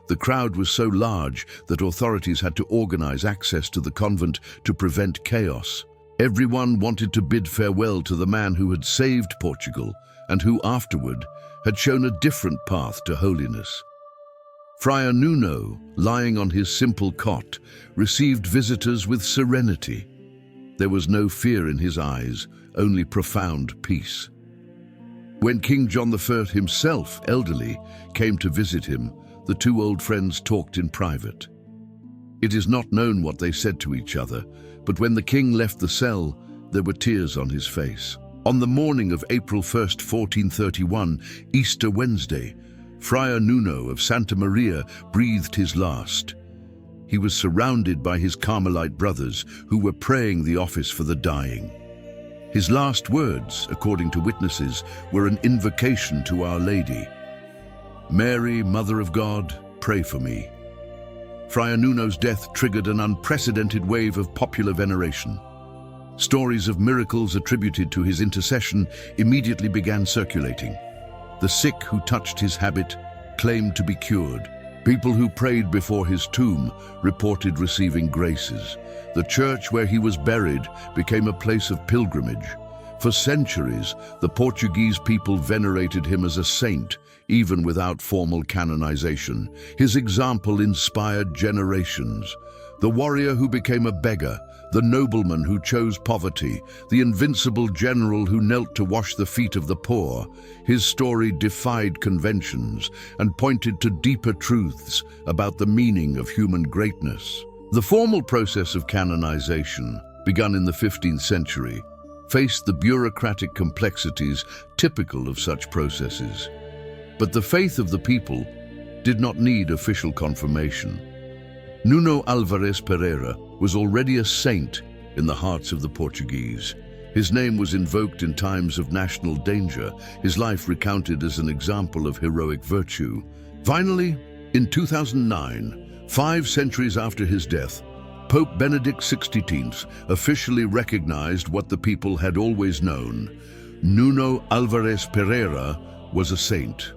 The crowd was so large that authorities had to organize access to the convent to prevent chaos. Everyone wanted to bid farewell to the man who had saved Portugal and who afterward had shown a different path to holiness. Friar Nuno, lying on his simple cot, received visitors with serenity. There was no fear in his eyes, only profound peace. When King John I himself, elderly, came to visit him, the two old friends talked in private. It is not known what they said to each other, but when the king left the cell, there were tears on his face. On the morning of April 1st, 1431, Easter Wednesday, Friar Nuno of Santa Maria breathed his last. He was surrounded by his Carmelite brothers who were praying the office for the dying. His last words, according to witnesses, were an invocation to Our Lady. "Mary, Mother of God, pray for me." Friar Nuno's death triggered an unprecedented wave of popular veneration. Stories of miracles attributed to his intercession immediately began circulating. The sick who touched his habit claimed to be cured. People who prayed before his tomb reported receiving graces. The church where he was buried became a place of pilgrimage. For centuries, the Portuguese people venerated him as a saint, even without formal canonization. His example inspired generations. The warrior who became a beggar, the nobleman who chose poverty, the invincible general who knelt to wash the feet of the poor. His story defied conventions and pointed to deeper truths about the meaning of human greatness. The formal process of canonization, begun in the 15th century, faced the bureaucratic complexities typical of such processes. But the faith of the people did not need official confirmation. Nuno Álvares Pereira was already a saint in the hearts of the Portuguese. His name was invoked in times of national danger, his life recounted as an example of heroic virtue. Finally, in 2009, 5 centuries after his death, Pope Benedict XVI officially recognized what the people had always known. Nuno Álvares Pereira was a saint.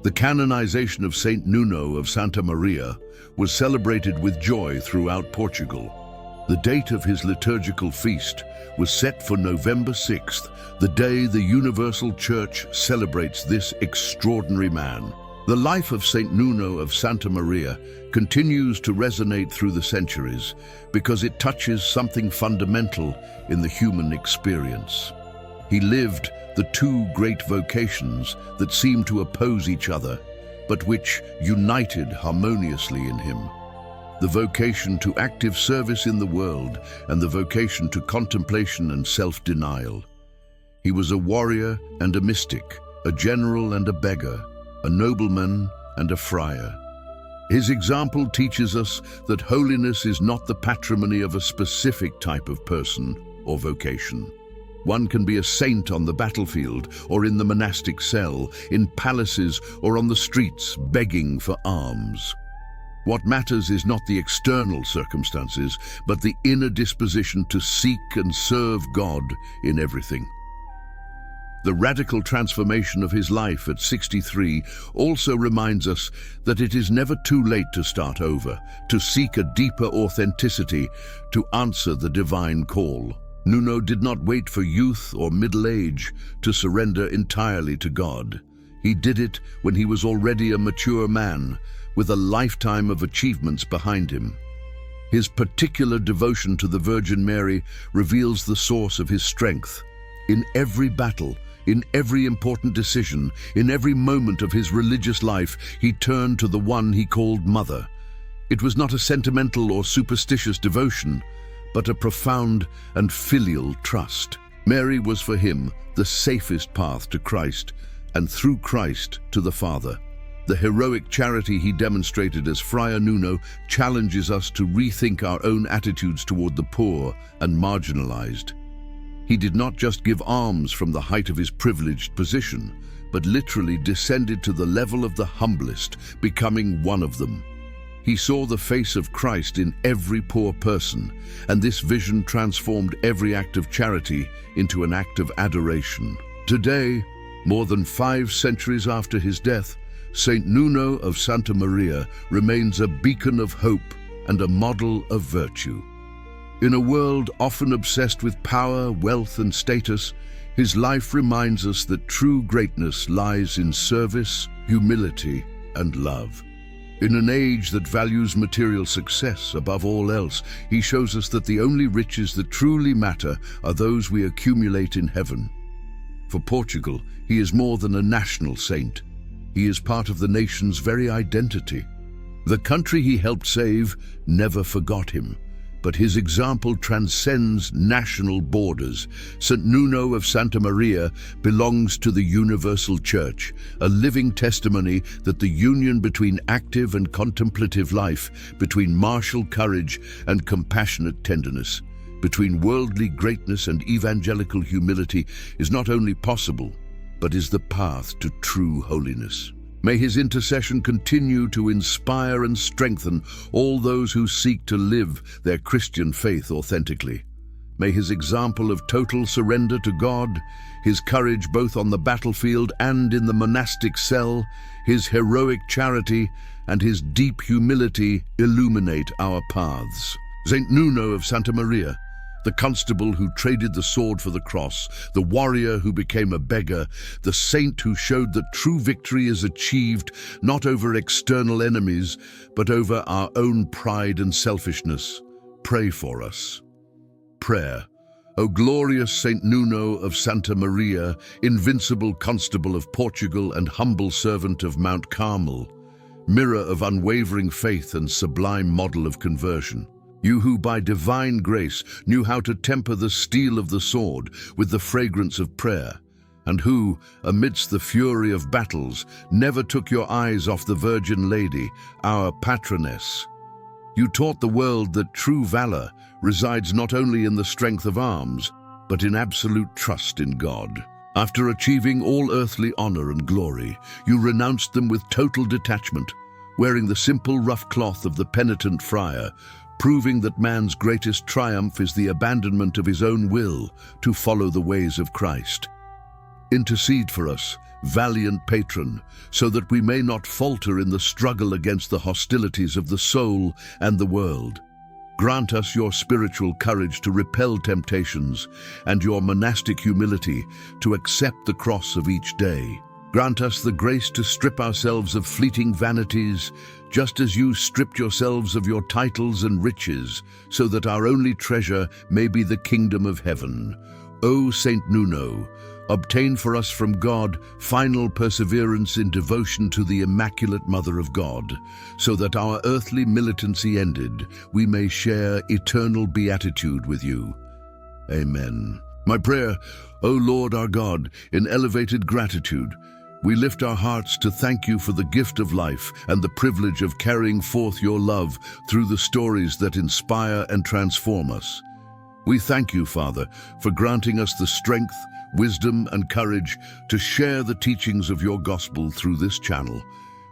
The canonization of Saint Nuno of Santa Maria was celebrated with joy throughout Portugal. The date of his liturgical feast was set for November 6th, the day the Universal Church celebrates this extraordinary man. The life of Saint Nuno of Santa Maria continues to resonate through the centuries because it touches something fundamental in the human experience. He lived the 2 great vocations that seemed to oppose each other, but which united harmoniously in him. The vocation to active service in the world and the vocation to contemplation and self-denial. He was a warrior and a mystic, a general and a beggar, a nobleman and a friar. His example teaches us that holiness is not the patrimony of a specific type of person or vocation. One can be a saint on the battlefield or in the monastic cell, in palaces or on the streets begging for alms. What matters is not the external circumstances, but the inner disposition to seek and serve God in everything. The radical transformation of his life at 63 also reminds us that it is never too late to start over, to seek a deeper authenticity, to answer the divine call. Nuno did not wait for youth or middle age to surrender entirely to God. He did it when he was already a mature man, with a lifetime of achievements behind him. His particular devotion to the Virgin Mary reveals the source of his strength. In every battle, in every important decision, in every moment of his religious life, he turned to the one he called Mother. It was not a sentimental or superstitious devotion, but a profound and filial trust. Mary was for him the safest path to Christ, and through Christ to the Father. The heroic charity he demonstrated as Friar Nuno challenges us to rethink our own attitudes toward the poor and marginalized. He did not just give alms from the height of his privileged position, but literally descended to the level of the humblest, becoming one of them. He saw the face of Christ in every poor person, and this vision transformed every act of charity into an act of adoration. Today, more than 5 centuries after his death, Saint Nuno of Santa Maria remains a beacon of hope and a model of virtue. In a world often obsessed with power, wealth, and status, his life reminds us that true greatness lies in service, humility, and love. In an age that values material success above all else, he shows us that the only riches that truly matter are those we accumulate in heaven. For Portugal, he is more than a national saint. He is part of the nation's very identity. The country he helped save never forgot him, but his example transcends national borders. St. Nuno of Santa Maria belongs to the Universal Church, a living testimony that the union between active and contemplative life, between martial courage and compassionate tenderness, between worldly greatness and evangelical humility is not only possible, but is the path to true holiness. May his intercession continue to inspire and strengthen all those who seek to live their Christian faith authentically. May his example of total surrender to God, his courage both on the battlefield and in the monastic cell, his heroic charity, and his deep humility illuminate our paths. Saint Nuno of Santa Maria, The constable who traded the sword for the cross, the warrior who became a beggar, the saint who showed that true victory is achieved not over external enemies, but over our own pride and selfishness. Pray for us. Prayer. O glorious Saint Nuno of Santa Maria, invincible Constable of Portugal and humble servant of Mount Carmel, mirror of unwavering faith and sublime model of conversion. You who by divine grace knew how to temper the steel of the sword with the fragrance of prayer, and who, amidst the fury of battles, never took your eyes off the Virgin Lady, our patroness. You taught the world that true valor resides not only in the strength of arms, but in absolute trust in God. After achieving all earthly honor and glory, you renounced them with total detachment, wearing the simple rough cloth of the penitent friar, proving that man's greatest triumph is the abandonment of his own will to follow the ways of Christ. Intercede for us, valiant patron, so that we may not falter in the struggle against the hostilities of the soul and the world. Grant us your spiritual courage to repel temptations and your monastic humility to accept the cross of each day. Grant us the grace to strip ourselves of fleeting vanities, just as you stripped yourselves of your titles and riches, so that our only treasure may be the kingdom of heaven. O Saint Nuno, obtain for us from God final perseverance in devotion to the Immaculate Mother of God, so that our earthly militancy ended, we may share eternal beatitude with you. Amen. My prayer, O Lord our God, in elevated gratitude, we lift our hearts to thank you for the gift of life and the privilege of carrying forth your love through the stories that inspire and transform us. We thank you, Father, for granting us the strength, wisdom, and courage to share the teachings of your gospel through this channel,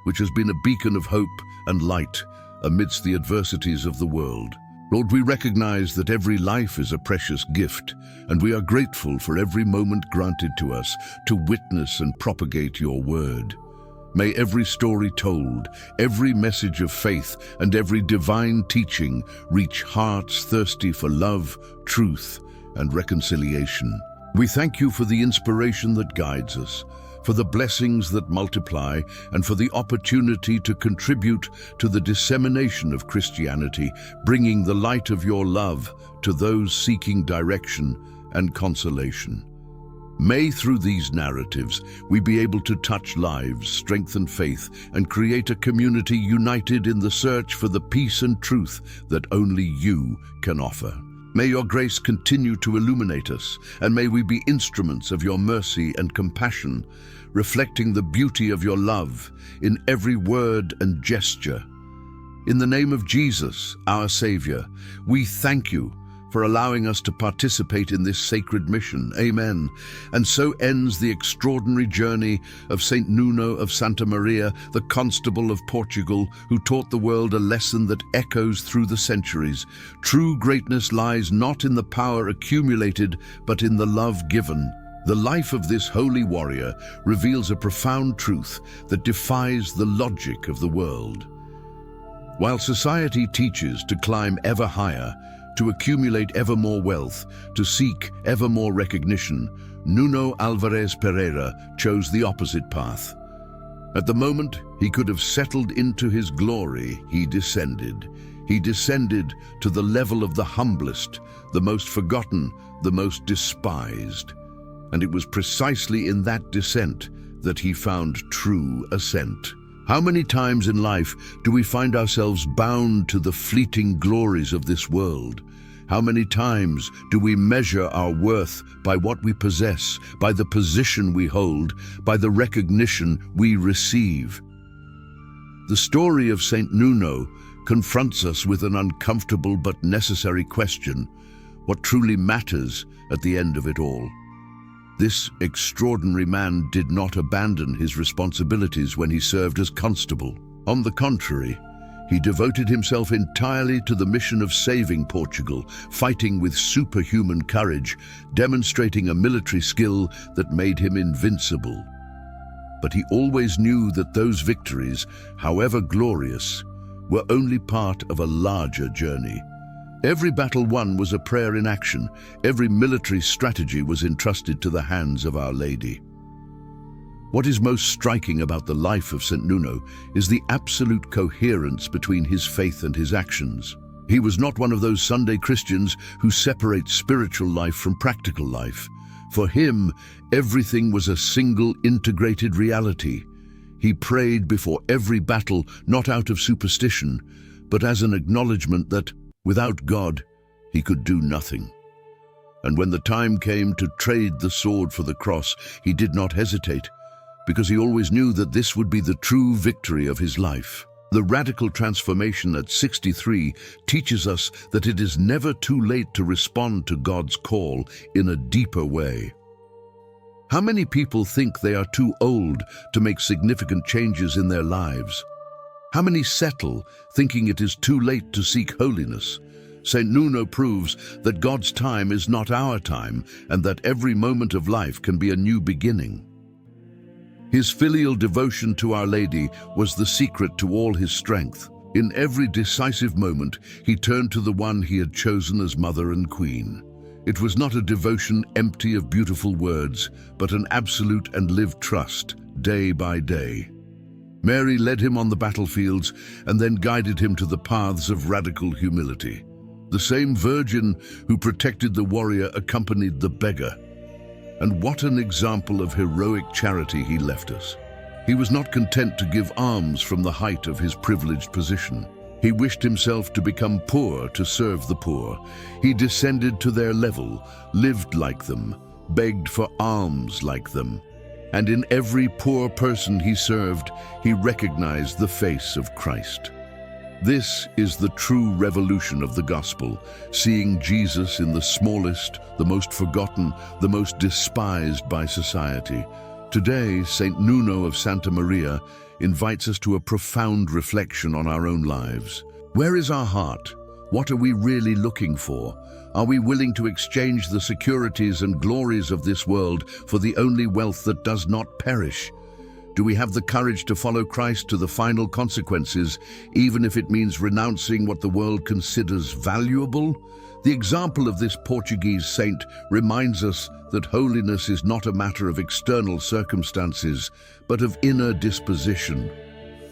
which has been a beacon of hope and light amidst the adversities of the world. Lord, we recognize that every life is a precious gift, and we are grateful for every moment granted to us to witness and propagate your word. May every story told, every message of faith, and every divine teaching reach hearts thirsty for love, truth, and reconciliation. We thank you for the inspiration that guides us, for the blessings that multiply, and for the opportunity to contribute to the dissemination of Christianity, bringing the light of your love to those seeking direction and consolation. May through these narratives we be able to touch lives, strengthen faith, and create a community united in the search for the peace and truth that only you can offer. May your grace continue to illuminate us, and may we be instruments of your mercy and compassion, reflecting the beauty of your love in every word and gesture. In the name of Jesus, our Savior, we thank you for allowing us to participate in this sacred mission. Amen. And so ends the extraordinary journey of Saint Nuno of Santa Maria, the Constable of Portugal, who taught the world a lesson that echoes through the centuries. True greatness lies not in the power accumulated, but in the love given. The life of this holy warrior reveals a profound truth that defies the logic of the world. While society teaches to climb ever higher, to accumulate ever more wealth, to seek ever more recognition, Nuno Álvares Pereira chose the opposite path. At the moment he could have settled into his glory, he descended. He descended to the level of the humblest, the most forgotten, the most despised. And it was precisely in that descent that he found true ascent. How many times in life do we find ourselves bound to the fleeting glories of this world? How many times do we measure our worth by what we possess, by the position we hold, by the recognition we receive? The story of Saint Nuno confronts us with an uncomfortable but necessary question: what truly matters at the end of it all? This extraordinary man did not abandon his responsibilities when he served as constable. On the contrary, he devoted himself entirely to the mission of saving Portugal, fighting with superhuman courage, demonstrating a military skill that made him invincible. But he always knew that those victories, however glorious, were only part of a larger journey. Every battle won was a prayer in action. Every military strategy was entrusted to the hands of Our Lady. What is most striking about the life of St. Nuno is the absolute coherence between his faith and his actions. He was not one of those Sunday Christians who separate spiritual life from practical life. For him, everything was a single integrated reality. He prayed before every battle, not out of superstition, but as an acknowledgement that, without God, he could do nothing. And when the time came to trade the sword for the cross, he did not hesitate, because he always knew that this would be the true victory of his life. The radical transformation at 63 teaches us that it is never too late to respond to God's call in a deeper way. How many people think they are too old to make significant changes in their lives? How many settle, thinking it is too late to seek holiness? St. Nuno proves that God's time is not our time, and that every moment of life can be a new beginning. His filial devotion to Our Lady was the secret to all his strength. In every decisive moment, he turned to the one he had chosen as mother and queen. It was not a devotion empty of beautiful words, but an absolute and lived trust, day by day. Mary led him on the battlefields and then guided him to the paths of radical humility. The same Virgin who protected the warrior accompanied the beggar. And what an example of heroic charity he left us. He was not content to give alms from the height of his privileged position. He wished himself to become poor to serve the poor. He descended to their level, lived like them, begged for alms like them. And in every poor person he served, he recognized the face of Christ. This is the true revolution of the gospel, seeing Jesus in the smallest, the most forgotten, the most despised by society. Today, St. Nuno of Santa Maria invites us to a profound reflection on our own lives. Where is our heart? What are we really looking for? Are we willing to exchange the securities and glories of this world for the only wealth that does not perish? Do we have the courage to follow Christ to the final consequences, even if it means renouncing what the world considers valuable? The example of this Portuguese saint reminds us that holiness is not a matter of external circumstances, but of inner disposition.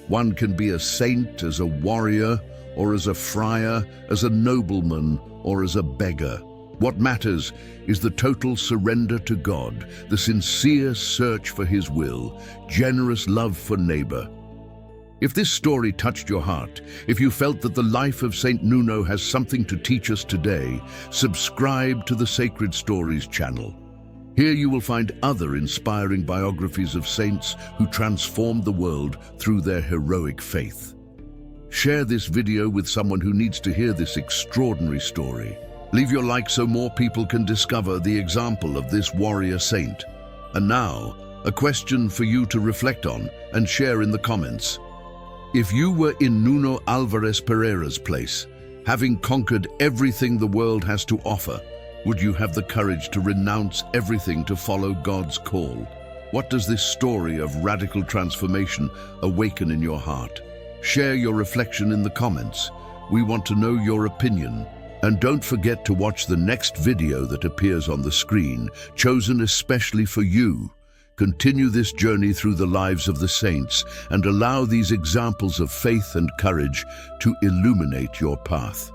One can be a saint as a warrior, or as a friar, as a nobleman, or as a beggar. What matters is the total surrender to God, the sincere search for His will, generous love for neighbor. If this story touched your heart, if you felt that the life of St. Nuno has something to teach us today, subscribe to the Sacred Stories channel. Here you will find other inspiring biographies of saints who transformed the world through their heroic faith. Share this video with someone who needs to hear this extraordinary story. Leave your like so more people can discover the example of this warrior saint. And now, a question for you to reflect on and share in the comments. If you were in Nuno Álvares Pereira's place, having conquered everything the world has to offer, would you have the courage to renounce everything to follow God's call? What does this story of radical transformation awaken in your heart? Share your reflection in the comments. We want to know your opinion. And don't forget to watch the next video that appears on the screen, chosen especially for you. Continue this journey through the lives of the saints and allow these examples of faith and courage to illuminate your path.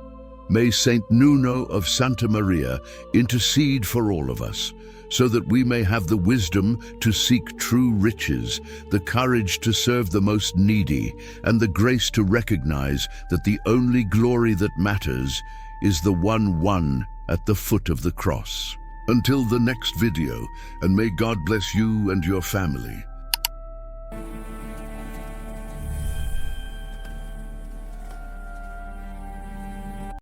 May Saint Nuno of Santa Maria intercede for all of us, so that we may have the wisdom to seek true riches, the courage to serve the most needy, and the grace to recognize that the only glory that matters is the one won at the foot of the cross. Until the next video, and may God bless you and your family.